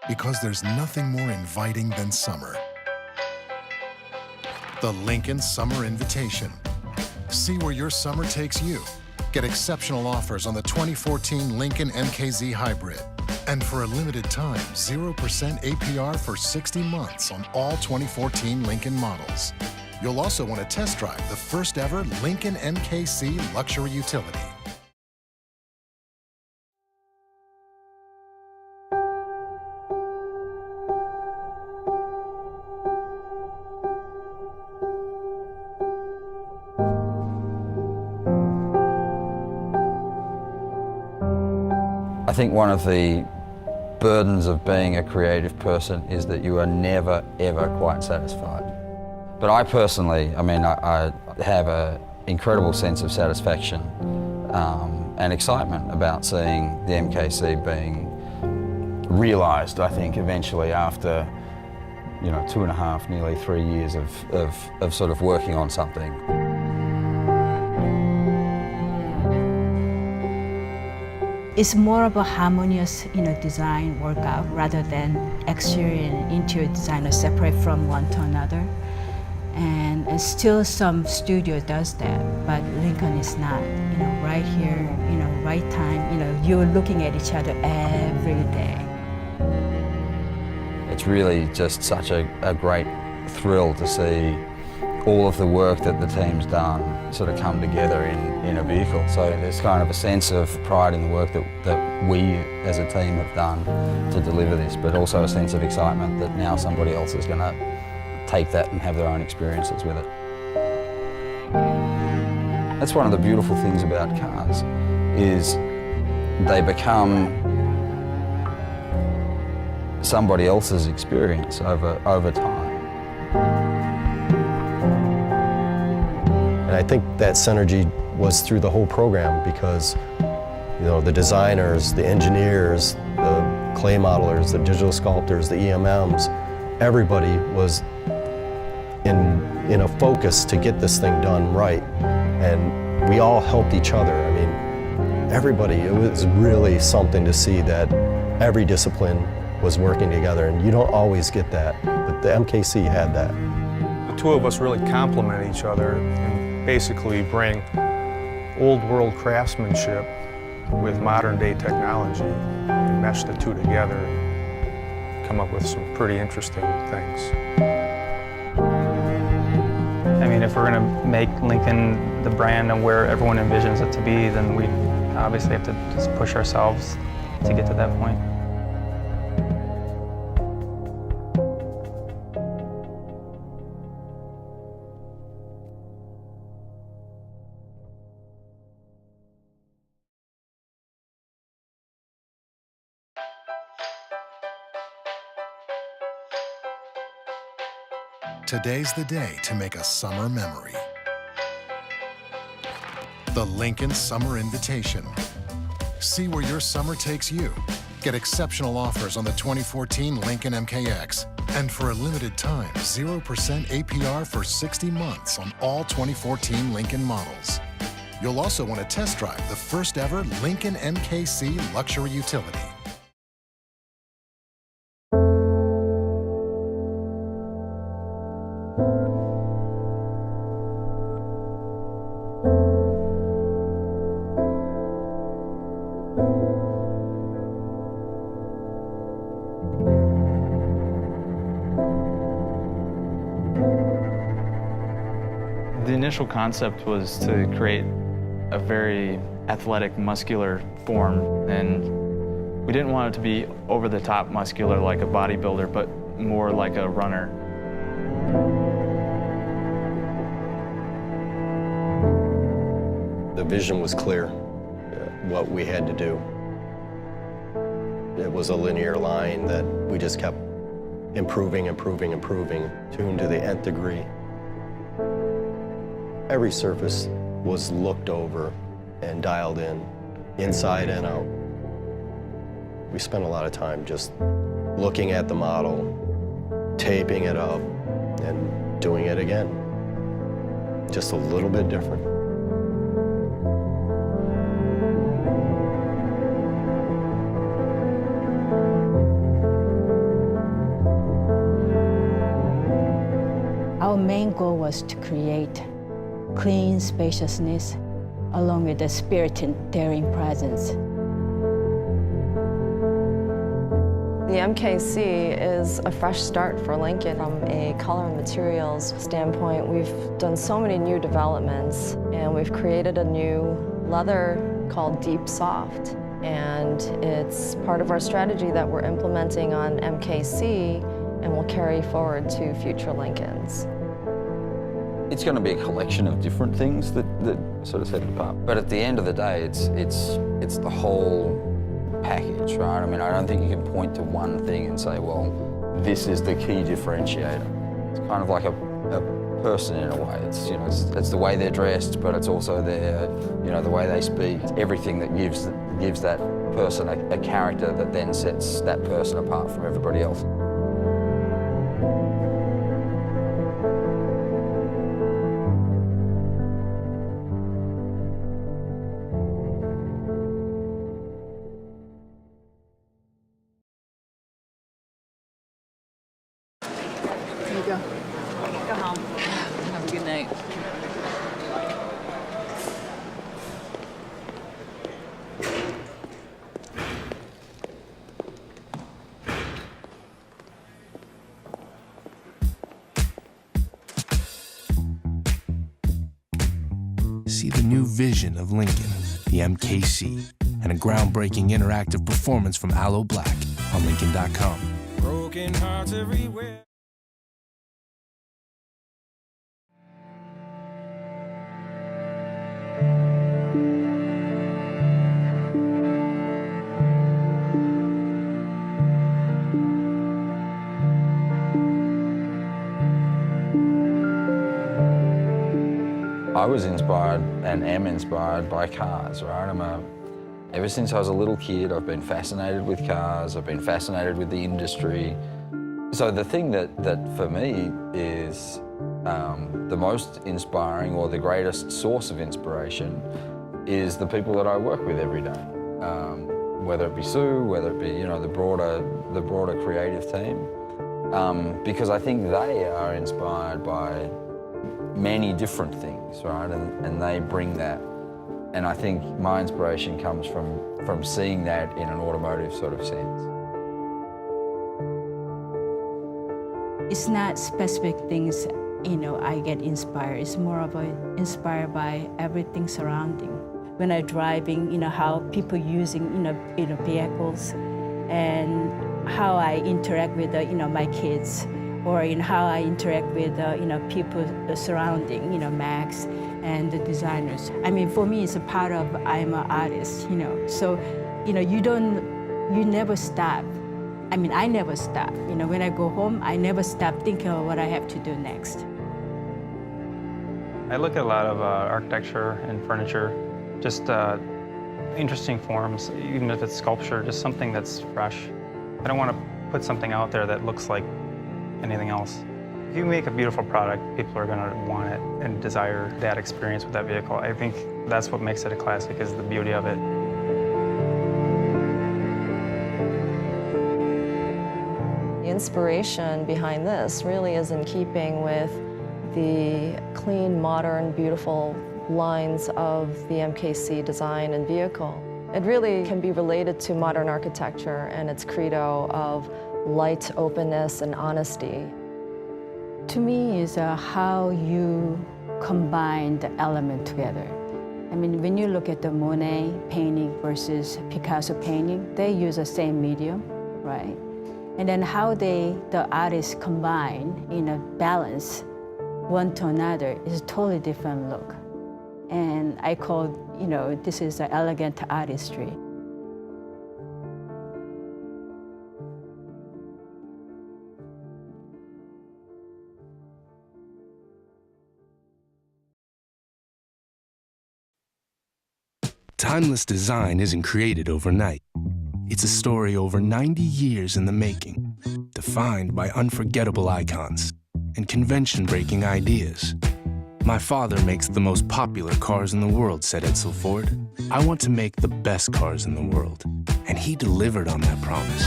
because there's nothing more inviting than summer. The Lincoln Summer Invitation. See where your summer takes you. Get exceptional offers on the 2014 Lincoln MKZ Hybrid. And for a limited time, 0% APR for 60 months on all 2014 Lincoln models. You'll also want to test drive the first ever Lincoln MKC luxury utility. I think one of the burdens of being a creative person is that you are never, ever quite satisfied. But I personally, I have an incredible sense of satisfaction and excitement about seeing the MKC being realised, I think, eventually after, 2.5, nearly 3 years of sort of working on something. It's more of a harmonious, design workout rather than exterior and interior design are separate from one to another. And still some studio does that, but Lincoln is not. Right here, right time. You're looking at each other every day. It's really just such a great thrill to see all of the work that the team's done sort of come together in a vehicle. So there's kind of a sense of pride in the work that we as a team have done to deliver this, but also a sense of excitement that now somebody else is going to take that and have their own experiences with it. That's one of the beautiful things about cars, is they become somebody else's experience over time. And I think that synergy was through the whole program because, the designers, the engineers, the clay modelers, the digital sculptors, the EMMs, everybody was in a focus to get this thing done right. And we all helped each other. Everybody, it was really something to see that every discipline was working together, and you don't always get that, but the MKC had that. The two of us really complement each other and basically bring old world craftsmanship with modern day technology and mesh the two together and come up with some pretty interesting things. If we're going to make Lincoln the brand and where everyone envisions it to be, then we obviously have to just push ourselves to get to that point. Today's the day to make a summer memory. The Lincoln Summer Invitation. See where your summer takes you. Get exceptional offers on the 2014 Lincoln MKX. And for a limited time, 0% APR for 60 months on all 2014 Lincoln models. You'll also want to test drive the first ever Lincoln MKC luxury utility. The initial concept was to create a very athletic, muscular form, and we didn't want it to be over-the-top muscular like a bodybuilder, but more like a runner. The vision was clear, what we had to do. It was a linear line that we just kept improving, tuned to the nth degree. Every surface was looked over and dialed in, inside and out. We spent a lot of time just looking at the model, taping it up, and doing it again. Just a little bit different. Our main goal was to create clean spaciousness along with a spirit and daring presence. The MKC is a fresh start for Lincoln. From a color and materials standpoint, we've done so many new developments, and we've created a new leather called Deep Soft. And it's part of our strategy that we're implementing on MKC and will carry forward to future Lincolns. It's going to be a collection of different things that sort of set it apart. But at the end of the day, it's the whole package, right? I mean, I don't think you can point to one thing and say, well, this is the key differentiator. It's kind of like a person in a way. It's, you know, it's the way they're dressed, but it's also their, you know, the way they speak. It's everything that gives that person a character that then sets that person apart from everybody else. Go home. Have a good night. See the new vision of Lincoln, the MKC, and a groundbreaking interactive performance from Aloe Black on Lincoln.com. Broken hearts everywhere. I was inspired and am inspired by cars, right? Ever since I was a little kid, I've been fascinated with cars, I've been fascinated with the industry. So the thing that for me is the most inspiring or the greatest source of inspiration is the people that I work with every day. Whether it be Sue, whether it be, you know, the broader creative team. Because I think they are inspired by many different things, right? And they bring that. And I think my inspiration comes from seeing that in an automotive sort of sense. It's not specific things, you know, I get inspired. It's more of inspired by everything surrounding. When I'm driving, you know, how people using, you know, vehicles, and how I interact with, you know, my kids, or in how I interact with, you know, people surrounding, you know, Max and the designers. I mean, for me, it's a part of I'm an artist, you know. So, you know, you never stop. I mean, I never stop. You know, when I go home, I never stop thinking of what I have to do next. I look at a lot of architecture and furniture, just interesting forms, even if it's sculpture, just something that's fresh. I don't want to put something out there that looks like anything else. If you make a beautiful product, people are going to want it and desire that experience with that vehicle. I think that's what makes it a classic, is the beauty of it. The inspiration behind this really is in keeping with the clean, modern, beautiful lines of the MKC design and vehicle. It really can be related to modern architecture and its credo of light, openness, and honesty. To me, is how you combine the element together. I mean, when you look at the Monet painting versus Picasso painting, they use the same medium, right? And then how the artists combine, you know, balance one to another is a totally different look. And I call, you know, this is an elegant artistry. Timeless design isn't created overnight. It's a story over 90 years in the making, defined by unforgettable icons and convention-breaking ideas. My father makes the most popular cars in the world, said Edsel Ford. I want to make the best cars in the world. And he delivered on that promise.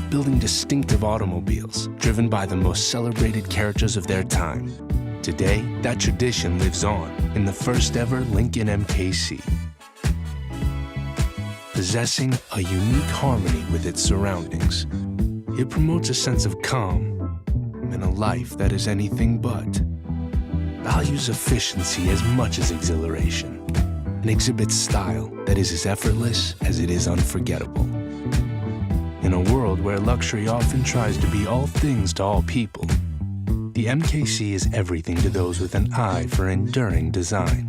building distinctive automobiles driven by the most celebrated characters of their time. Today, that tradition lives on in the first ever Lincoln MKC. Possessing a unique harmony with its surroundings, it promotes a sense of calm and a life that is anything but. Values efficiency as much as exhilaration, and exhibits style that is as effortless as it is unforgettable. In a world where luxury often tries to be all things to all people, the MKC is everything to those with an eye for enduring design.